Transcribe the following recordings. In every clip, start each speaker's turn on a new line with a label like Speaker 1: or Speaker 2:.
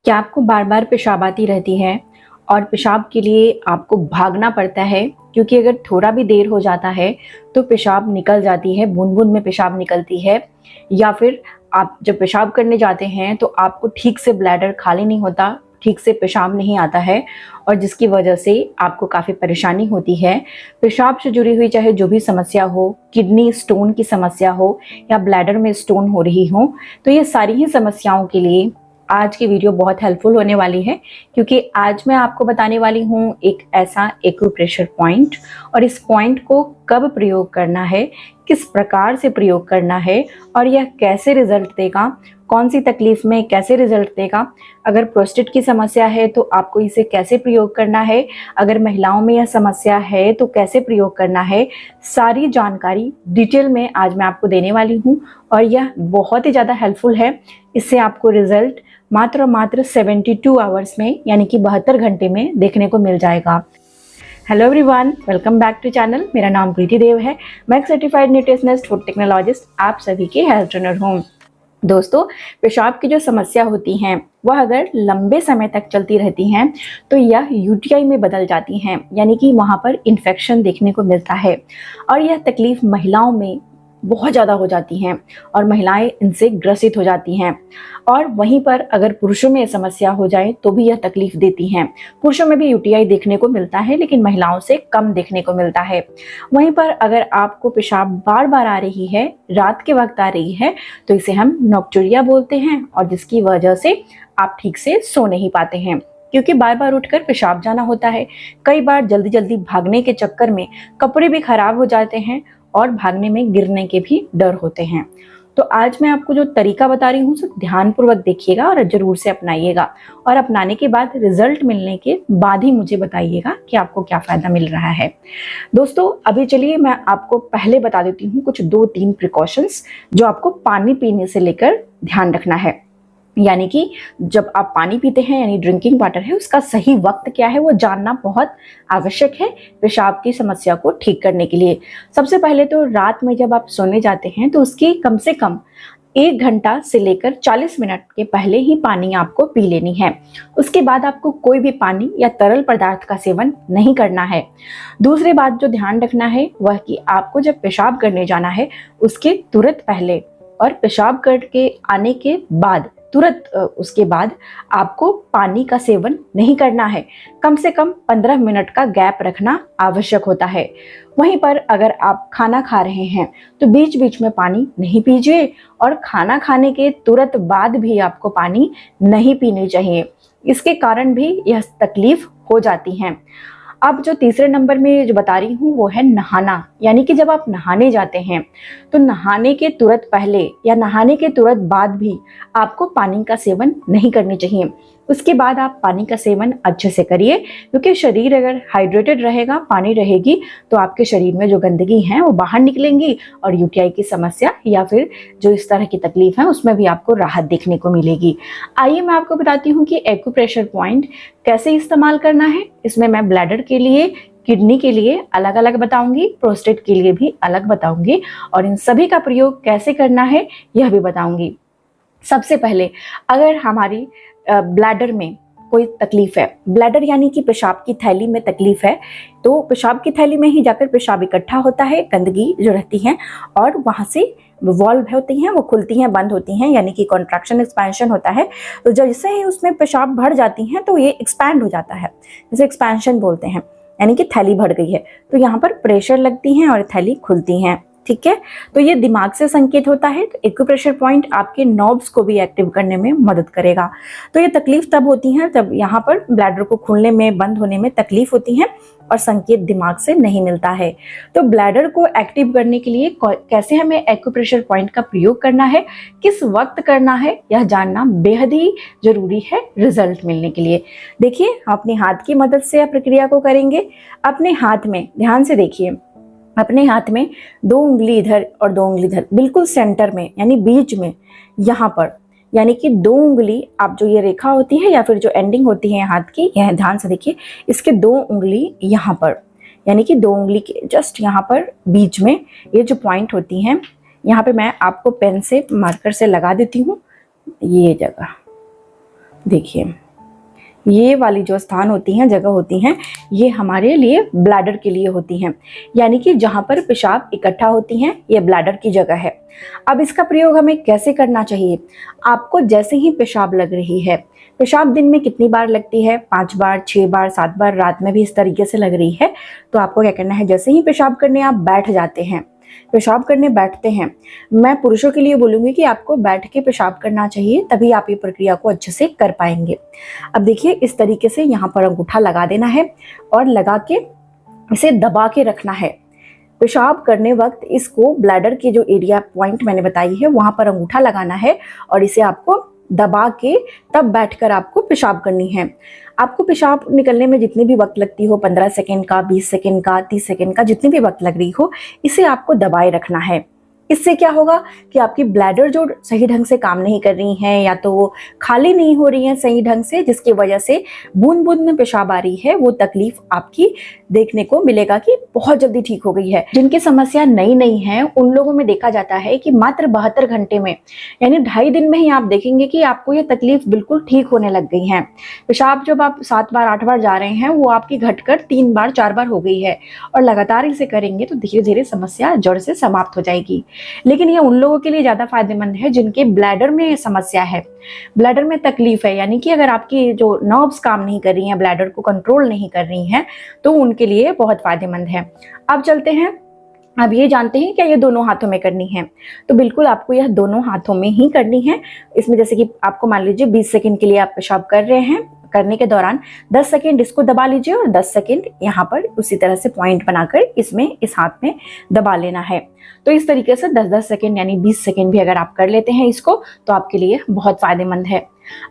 Speaker 1: क्या आपको बार बार पेशाब आती रहती है और पेशाब के लिए आपको भागना पड़ता है? क्योंकि अगर थोड़ा भी देर हो जाता है तो पेशाब निकल जाती है, बूंद बूंद में पेशाब निकलती है। या फिर आप जब पेशाब करने जाते हैं तो आपको ठीक से ब्लैडर खाली नहीं होता, ठीक से पेशाब नहीं आता है और जिसकी वजह से आपको काफ़ी परेशानी होती है। पेशाब से जुड़ी हुई चाहे जो भी समस्या हो, किडनी स्टोन की समस्या हो या ब्लैडर में स्टोन हो रही हो, तो ये सारी ही समस्याओं के लिए आज की वीडियो बहुत हेल्पफुल होने वाली है। क्योंकि आज मैं आपको बताने वाली हूँ एक ऐसा एक्यूप्रेशर पॉइंट, और इस पॉइंट को कब प्रयोग करना है, किस प्रकार से प्रयोग करना है और यह कैसे रिजल्ट देगा, कौन सी तकलीफ में कैसे रिजल्ट देगा। अगर प्रोस्टेट की समस्या है तो आपको इसे कैसे प्रयोग करना है, अगर महिलाओं में यह समस्या है तो कैसे प्रयोग करना है, सारी जानकारी डिटेल में आज मैं आपको देने वाली हूँ। और यह बहुत ही ज़्यादा हेल्पफुल है। इससे आपको रिजल्ट मात्र 72 आवर्स में, यानी कि 72 घंटे में देखने को मिल जाएगा। Hello everyone, welcome back to channel. मेरा नाम प्रीति देव है। मैं एक सर्टिफाइड न्यूट्रिशनिस्ट, फूड टेक्नोलॉजिस्ट, आप सभी की हेल्थ ट्रेनर हूँ। दोस्तों, पेशाब की जो समस्या होती हैं वह अगर लंबे समय तक चलती रहती हैं तो यह यूटीआई में बदल जाती हैं, यानी कि वहाँ पर इन्फेक्शन देखने को मिलता है। और यह तकलीफ महिलाओं में बहुत ज़्यादा हो जाती हैं और महिलाएं इनसे ग्रसित हो जाती हैं। और वहीं पर अगर पुरुषों में समस्या हो जाए तो भी यह तकलीफ देती हैं। पुरुषों में भी यूटीआई देखने को मिलता है लेकिन महिलाओं से कम देखने को मिलता है। वहीं पर अगर आपको पेशाब बार बार आ रही है, रात के वक्त आ रही है, तो इसे हम नॉक्टूरिया बोलते हैं और जिसकी वजह से आप ठीक से सो नहीं पाते हैं, क्योंकि बार बार उठकर पेशाब जाना होता है। कई बार जल्दी जल्दी भागने के चक्कर में कपड़े भी खराब हो जाते हैं और भागने में गिरने के भी डर होते हैं। तो आज मैं आपको जो तरीका बता रही हूँ उसे ध्यानपूर्वक देखिएगा और जरूर से अपनाइएगा। और अपनाने के बाद, रिजल्ट मिलने के बाद ही मुझे बताइएगा कि आपको क्या फायदा मिल रहा है। दोस्तों, अभी चलिए मैं आपको पहले बता देती हूँ कुछ 2-3 प्रिकॉशंस जो आपको पानी पीने से लेकर ध्यान रखना है। यानी कि जब आप पानी पीते हैं, यानी ड्रिंकिंग वाटर है, उसका सही वक्त क्या है वो जानना बहुत आवश्यक है पेशाब की समस्या को ठीक करने के लिए। सबसे पहले तो रात में जब आप सोने जाते हैं तो उसकी कम से कम 1 घंटा से लेकर 40 मिनट के पहले ही पानी आपको पी लेनी है। उसके बाद आपको कोई भी पानी या तरल पदार्थ का सेवन नहीं करना है। दूसरी बात जो ध्यान रखना है वह कि आपको जब पेशाब करने जाना है उसके तुरंत पहले और पेशाब करके आने के बाद तुरंत उसके बाद आपको पानी का सेवन नहीं करना है। कम से कम 15 मिनट का गैप रखना आवश्यक होता है। वहीं पर अगर आप खाना खा रहे हैं तो बीच बीच में पानी नहीं पीजिए और खाना खाने के तुरंत बाद भी आपको पानी नहीं पीनी चाहिए। इसके कारण भी यह तकलीफ हो जाती है। अब जो तीसरे नंबर में जो बता रही हूँ वो है नहाना। यानी कि जब आप नहाने जाते हैं तो नहाने के तुरंत पहले या नहाने के तुरंत बाद भी आपको पानी का सेवन नहीं करनी चाहिए। उसके बाद आप पानी का सेवन अच्छे से करिए, क्योंकि शरीर अगर हाइड्रेटेड रहेगा, पानी रहेगी, तो आपके शरीर में जो गंदगी है वो बाहर निकलेंगी और यूटीआई की समस्या या फिर जो इस तरह की तकलीफ है उसमें भी आपको राहत देखने को मिलेगी। आइए मैं आपको बताती हूँ कि एक्यूप्रेशर पॉइंट कैसे इस्तेमाल करना है। इसमें मैं ब्लैडर के लिए, किडनी के लिए अलग अलग बताऊंगी, प्रोस्टेट के लिए भी अलग बताऊंगी और इन सभी का प्रयोग कैसे करना है यह भी बताऊंगी। सबसे पहले, अगर हमारी ब्लैडर में कोई तकलीफ है, ब्लैडर यानी कि पेशाब की थैली में तकलीफ है, तो पेशाब की थैली में ही जाकर पेशाब इकट्ठा होता है, गंदगी जो रहती है, और वहाँ से वॉल्व होती हैं वो खुलती हैं, बंद होती हैं, यानी कि कॉन्ट्रैक्शन एक्सपेंशन होता है। तो जैसे ही उसमें पेशाब भर जाती हैं तो ये एक्सपैंड हो जाता है, जैसे एक्सपेंशन बोलते हैं, यानी कि थैली भर गई है। तो यहाँ पर प्रेशर लगती हैं और थैली खुलती हैं। ठीक है, तो ये दिमाग से संकेत होता है। तो एक्यूप्रेशर पॉइंट आपके नर्व्स को भी एक्टिव करने में मदद करेगा। तो ये तकलीफ तब होती है जब यहाँ पर ब्लैडर को खुलने में, बंद होने में तकलीफ होती है और संकेत दिमाग से नहीं मिलता है। तो ब्लैडर को एक्टिव करने के लिए कैसे हमें एक्यूप्रेशर पॉइंट का प्रयोग करना है, किस वक्त करना है, यह जानना बेहद ही जरूरी है रिजल्ट मिलने के लिए। देखिए, अपने हाथ की मदद से प्रक्रिया को करेंगे। अपने हाथ में ध्यान से देखिए, अपने हाथ में 2 उंगली इधर और 2 उंगली इधर, बिल्कुल सेंटर में यानी बीच में, यहाँ पर, यानी कि 2 उंगली, आप जो ये रेखा होती है या फिर जो एंडिंग होती है हाथ की, यह ध्यान से देखिए, इसके 2 उंगली यहाँ पर, यानी कि 2 उंगली के जस्ट यहाँ पर बीच में ये जो पॉइंट होती हैं, यहाँ पे मैं आपको पेन से, मार्कर से लगा देती हूँ ये जगह। देखिए ये वाली जो स्थान होती हैं, जगह होती हैं, ये हमारे लिए ब्लैडर के लिए होती हैं, यानी कि जहाँ पर पेशाब इकट्ठा होती हैं ये ब्लैडर की जगह है। अब इसका प्रयोग हमें कैसे करना चाहिए? आपको जैसे ही पेशाब लग रही है, पेशाब दिन में कितनी बार लगती है? 5 बार, 6 बार, 7 बार, रात में भी इस तरीके से लग रही है, तो आपको क्या करना है, जैसे ही पेशाब करने आप बैठ जाते हैं, पेशाब करने बैठते हैं, मैं पुरुषों के लिए बोलूँगी कि आपको बैठ के पेशाब करना चाहिए, तभी आप ये प्रक्रिया को अच्छे से कर पाएंगे। अब देखिए इस तरीके से यहाँ पर अंगूठा लगा देना है और लगा के इसे दबा के रखना है। पेशाब करने वक्त इसको ब्लैडर के जो एरिया पॉइंट मैंने बताई है वहाँ पर अंगूठा लगाना है और इसे आपको दबा के तब बैठकर आपको पेशाब करनी है। आपको पेशाब निकलने में जितनी भी वक्त लगती हो, 15 सेकंड का, 20 सेकंड का, 30 सेकंड का, जितनी भी वक्त लग रही हो, इसे आपको दबाए रखना है। इससे क्या होगा कि आपकी ब्लैडर जो सही ढंग से काम नहीं कर रही हैं या तो वो खाली नहीं हो रही हैं सही ढंग से, जिसकी वजह से बूंद बूंद में पेशाब आ रही है, वो तकलीफ आपकी देखने को मिलेगा कि बहुत जल्दी ठीक हो गई है। जिनकी समस्या नई नई है उन लोगों में देखा जाता है कि मात्र 72 घंटे में, यानी 2.5 दिन में ही आप देखेंगे कि आपको ये तकलीफ बिल्कुल ठीक होने लग गई है। पेशाब जब आप 7 बार 8 बार जा रहे हैं वो आपकी घटकर 3 बार 4 बार हो गई है, और लगातार इसे करेंगे तो धीरे धीरे समस्या जड़ से समाप्त हो जाएगी। लेकिन ये उन लोगों के लिए ज्यादा फायदेमंद है जिनके ब्लैडर में समस्या है, ब्लैडर में तकलीफ है, यानी कि अगर आपकी जो नर्व्स काम नहीं कर रही हैं, ब्लैडर को कंट्रोल नहीं कर रही हैं, तो उनके लिए बहुत फायदेमंद है। अब चलते हैं, अब ये जानते हैं क्या ये दोनों हाथों में करनी है? तो बिल्कुल आपको यह दोनों हाथों में ही करनी है। इसमें जैसे कि आपको मान लीजिए 20 सेकंड के लिए आप पेशाब कर रहे हैं, करने के दौरान 10 सेकंड इसको दबा लीजिए और 10 सेकंड यहाँ पर उसी तरह से पॉइंट बनाकर इसमें इस हाथ में दबा लेना है। तो इस तरीके से 10-10 सेकंड यानी 20 सेकंड भी अगर आप कर लेते हैं इसको तो आपके लिए बहुत फायदेमंद है।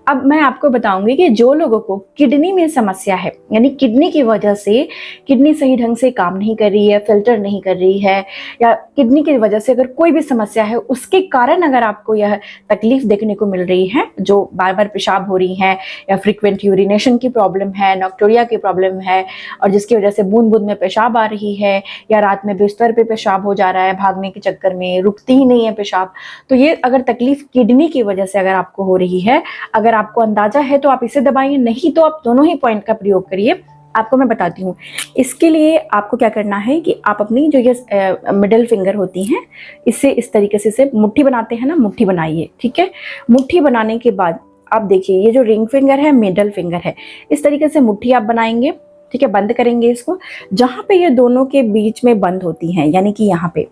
Speaker 1: अब मैं आपको बताऊंगी कि जो लोगों को किडनी में समस्या है, यानी किडनी की वजह से किडनी सही ढंग से काम नहीं कर रही है, फिल्टर नहीं कर रही है, या किडनी की वजह से अगर कोई भी समस्या है, उसके कारण अगर आपको यह तकलीफ देखने को मिल रही है, जो बार बार पेशाब हो रही है, या फ्रीक्वेंट यूरिनेशन की प्रॉब्लम है, नॉक्टोरिया की प्रॉब्लम है, और जिसकी वजह से बूंद बूंद में पेशाब आ रही है, या रात में बिस्तर पे पेशाब हो जा रहा है, भागने के चक्कर में रुकती ही नहीं है पेशाब, तो ये अगर तकलीफ किडनी की वजह से अगर आपको हो रही है, अगर आपको अंदाजा है तो आप इसे दबाइए, नहीं तो आप दोनों ही पॉइंट का प्रयोग करिए। आपको मैं बताती हूँ, इसके लिए आपको क्या करना है कि आप अपनी जो ये मिडिल फिंगर होती हैं, इससे इस तरीके से मुट्ठी बनाते हैं ना, मुट्ठी बनाइए, ठीक है। मुट्ठी बनाने के बाद आप देखिए ये जो रिंग फिंगर है, मिडल फिंगर है, इस तरीके से मुट्ठी आप बनाएंगे, ठीक है। बंद करेंगे इसको, जहाँ पे ये दोनों के बीच में बंद होती हैं, यानी कि यहाँ पे,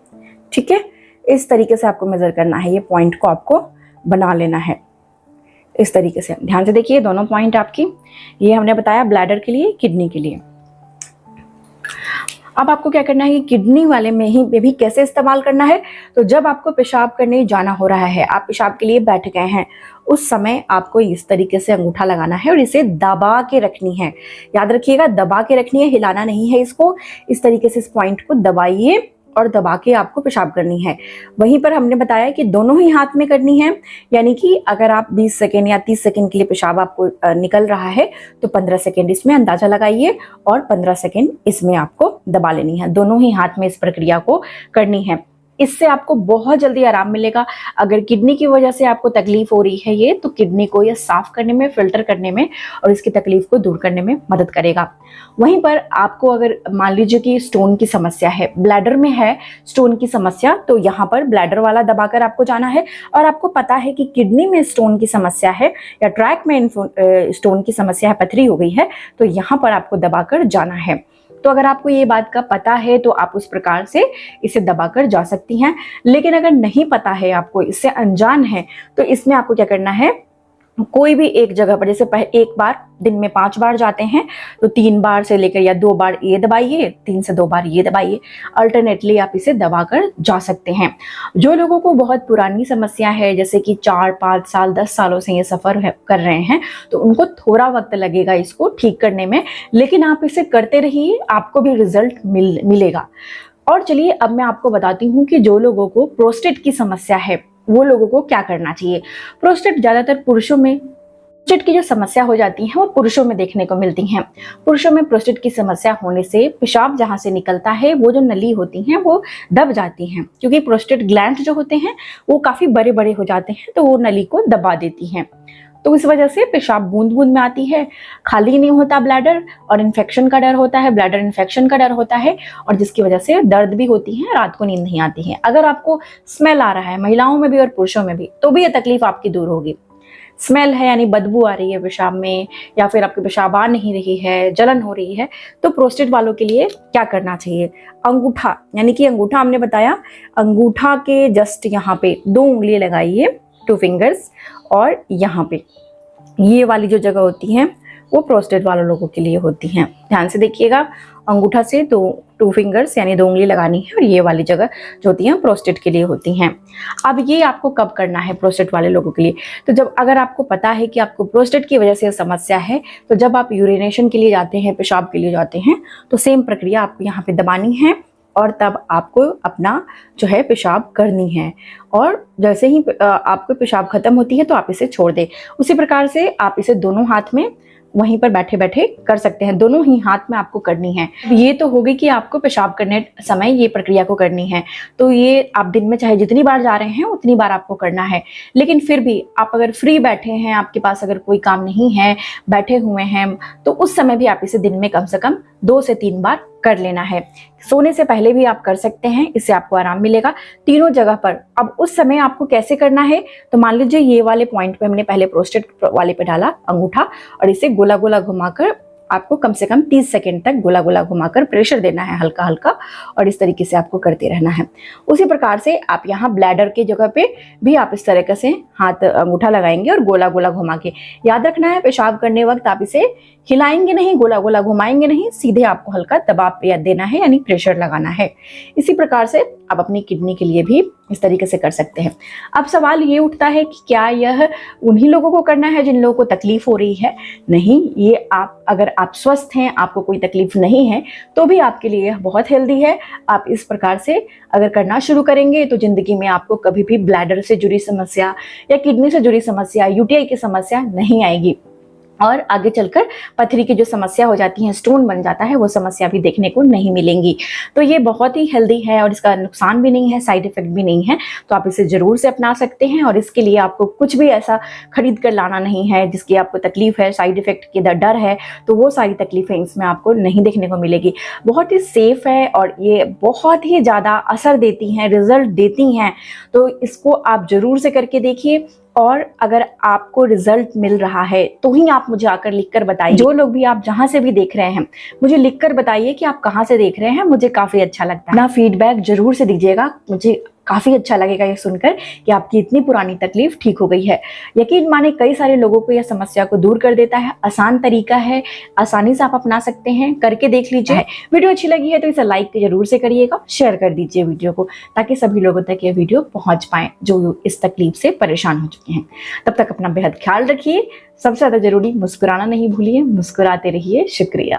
Speaker 1: ठीक है। इस तरीके से आपको मेजर करना है, ये पॉइंट को आपको बना लेना है इस तरीके से। ध्यान से देखिए दोनों पॉइंट आपकी, ये हमने बताया ब्लैडर के लिए, किडनी के लिए। अब आपको क्या करना है कि किडनी वाले में भी कैसे इस्तेमाल करना है, तो जब आपको पेशाब करने जाना हो रहा है, आप पेशाब के लिए बैठ गए हैं, उस समय आपको इस तरीके से अंगूठा लगाना है और इसे दबा के रखनी है। याद रखिएगा दबा के रखनी है, हिलाना नहीं है इसको। इस तरीके से इस पॉइंट को दबाइए और दबा के आपको पेशाब करनी है। वहीं पर हमने बताया कि दोनों ही हाथ में करनी है, यानी कि अगर आप 20 सेकेंड या 30 सेकेंड के लिए पेशाब आपको निकल रहा है तो 15 सेकेंड इसमें अंदाजा लगाइए और 15 सेकेंड इसमें आपको दबा लेनी है। दोनों ही हाथ में इस प्रक्रिया को करनी है। इससे आपको बहुत जल्दी आराम मिलेगा। अगर किडनी की वजह से आपको तकलीफ हो रही है ये, तो किडनी को ये साफ करने में, फिल्टर करने में और इसकी तकलीफ को दूर करने में मदद करेगा। वहीं पर आपको अगर मान लीजिए कि स्टोन की समस्या है, ब्लैडर में है स्टोन की समस्या, तो यहाँ पर ब्लैडर वाला दबाकर आपको जाना है। और आपको पता है कि किडनी में स्टोन की समस्या है या ट्रैक में स्टोन की समस्या है, पथरी हो गई है, तो यहाँ पर आपको दबाकर जाना है। तो अगर आपको ये बात का पता है तो आप उस प्रकार से इसे दबाकर जा सकती हैं। लेकिन अगर नहीं पता है, आपको इससे अनजान है, तो इसमें आपको क्या करना है, कोई भी एक जगह पर, जैसे एक बार दिन में 5 बार जाते हैं तो 3 बार से लेकर या 2 बार ये दबाइए, 3 से 2 बार ये दबाइए। अल्टरनेटली आप इसे दबाकर जा सकते हैं। जो लोगों को बहुत पुरानी समस्या है, जैसे कि 4, 5 साल, 10 सालों से ये सफ़र कर रहे हैं, तो उनको थोड़ा वक्त लगेगा इसको ठीक करने में, लेकिन आप इसे करते रहिए, आपको भी रिजल्ट मिलेगा। और चलिए अब मैं आपको बताती हूँ कि जो लोगों को प्रोस्टेट की समस्या है वो लोगों को क्या करना चाहिए। प्रोस्टेट ज्यादातर पुरुषों में, प्रोस्टेट की जो समस्या हो जाती है वो पुरुषों में देखने को मिलती हैं। पुरुषों में प्रोस्टेट की समस्या होने से पेशाब जहाँ से निकलता है, वो जो नली होती हैं वो दब जाती हैं, क्योंकि प्रोस्टेट ग्लैंड जो होते हैं वो काफी बड़े बड़े हो जाते हैं, तो वो नली को दबा देती हैं। तो इस वजह से पेशाब बूंद बूंद में आती है, खाली नहीं होता ब्लैडर, और इन्फेक्शन का डर होता है, ब्लैडर इन्फेक्शन का डर होता है, और जिसकी वजह से दर्द भी होती है, रात को नींद नहीं आती है। अगर आपको स्मेल आ रहा है, महिलाओं में भी और पुरुषों में भी, तो भी ये तकलीफ आपकी दूर होगी। स्मेल है यानी बदबू आ रही है पेशाब में, या फिर आपकी पेशाब आ नहीं रही है, जलन हो रही है, तो प्रोस्टेट वालों के लिए क्या करना चाहिए? अंगूठा, यानी कि अंगूठा हमने बताया, अंगूठा के जस्ट यहाँ पे 2 उंगली लगाइए, 2 फिंगर्स, और यहाँ पे ये वाली जो जगह होती है वो प्रोस्टेट वाले लोगों के लिए होती हैं। ध्यान से देखिएगा, अंगूठा से 2 फिंगर्स यानी 2 उंगली लगानी है, और ये वाली जगह जो होती है प्रोस्टेट के लिए होती हैं। अब ये आपको कब करना है प्रोस्टेट वाले लोगों के लिए? तो जब अगर आपको पता है कि आपको प्रोस्टेट की वजह से समस्या है, तो जब आप यूरिनेशन के लिए जाते हैं, पेशाब के लिए जाते हैं, तो सेम प्रक्रिया आपको यहाँ पे दबानी है, और तब आपको अपना जो है पेशाब करनी है। और जैसे ही आपको पेशाब खत्म होती है तो आप इसे छोड़ दें। उसी प्रकार से आप इसे दोनों हाथ में वहीं पर बैठे बैठे कर सकते हैं, दोनों ही हाथ में आपको करनी है। ये तो होगी कि आपको पेशाब करने समय ये प्रक्रिया को करनी है, तो ये आप दिन में चाहे जितनी बार जा रहे हैं उतनी बार आपको करना है। लेकिन फिर भी आप अगर फ्री बैठे हैं, आपके पास अगर कोई काम नहीं है, बैठे हुए हैं, तो उस समय भी आप इसे दिन में कम से कम 2 से 3 बार कर लेना है। सोने से पहले भी आप कर सकते हैं, इससे आपको आराम मिलेगा तीनों जगह पर। अब उस समय आपको कैसे करना है, तो मान लीजिए ये वाले पॉइंट पे हमने पहले प्रोस्टेट वाले पे डाला अंगूठा, और इसे गोला गोला घुमाकर आपको कम से कम 30 सेकंड तक गोला गोला घुमाकर प्रेशर देना है हल्का हल्का, और इस तरीके से आपको करते रहना है। उसी प्रकार से आप यहाँ ब्लैडर की जगह पे भी आप इस तरीके से हाथ अंगूठा लगाएंगे और गोला गोला घुमा के। याद रखना है, पेशाब करने वक्त आप इसे हिलाएंगे नहीं, गोला गोला घुमाएंगे नहीं, सीधे आपको हल्का दबाव पे देना है, यानी प्रेशर लगाना है। इसी प्रकार से आप अपनी किडनी के लिए भी इस तरीके से कर सकते हैं। अब सवाल ये उठता है कि क्या यह उन्हीं लोगों को करना है जिन लोगों को तकलीफ हो रही है? नहीं, ये आप अगर आप स्वस्थ हैं, आपको कोई तकलीफ नहीं है, तो भी आपके लिए यह बहुत हेल्दी है। आप इस प्रकार से अगर करना शुरू करेंगे तो जिंदगी में आपको कभी भी ब्लैडर से जुड़ी समस्या या किडनी से जुड़ी समस्या, यूटीआई की समस्या नहीं आएगी, और आगे चलकर पथरी की जो समस्या हो जाती है, स्टोन बन जाता है, वो समस्या भी देखने को नहीं मिलेंगी। तो ये बहुत ही हेल्दी है, और इसका नुकसान भी नहीं है, साइड इफेक्ट भी नहीं है, तो आप इसे जरूर से अपना सकते हैं। और इसके लिए आपको कुछ भी ऐसा खरीद कर लाना नहीं है जिसकी आपको तकलीफ है, साइड इफेक्ट की डर है, तो वो सारी तकलीफें इसमें आपको नहीं देखने को मिलेगी। बहुत ही सेफ है, और ये बहुत ही ज़्यादा असर देती हैं, रिजल्ट देती हैं, तो इसको आप जरूर से करके देखिए। और अगर आपको रिजल्ट मिल रहा है तो ही आप मुझे आकर लिखकर बताइए। जो लोग भी आप जहां से भी देख रहे हैं, मुझे लिखकर बताइए कि आप कहां से देख रहे हैं, मुझे काफी अच्छा लगता है। ना फीडबैक जरूर से दीजिएगा, मुझे काफी अच्छा लगेगा ये सुनकर कि आपकी इतनी पुरानी तकलीफ ठीक हो गई है। यकीन माने कई सारे लोगों को यह समस्या को दूर कर देता है। आसान तरीका है, आसानी से आप अपना सकते हैं, करके देख लीजिए। वीडियो अच्छी लगी है तो इसे लाइक जरूर से करिएगा, शेयर कर दीजिए वीडियो को, ताकि सभी लोगों तक ये वीडियो पहुंच पाए जो इस तकलीफ से परेशान हो चुके हैं। तब तक अपना बेहद ख्याल रखिए। सबसे ज्यादा जरूरी मुस्कुराना नहीं भूलिए, मुस्कुराते रहिए। शुक्रिया।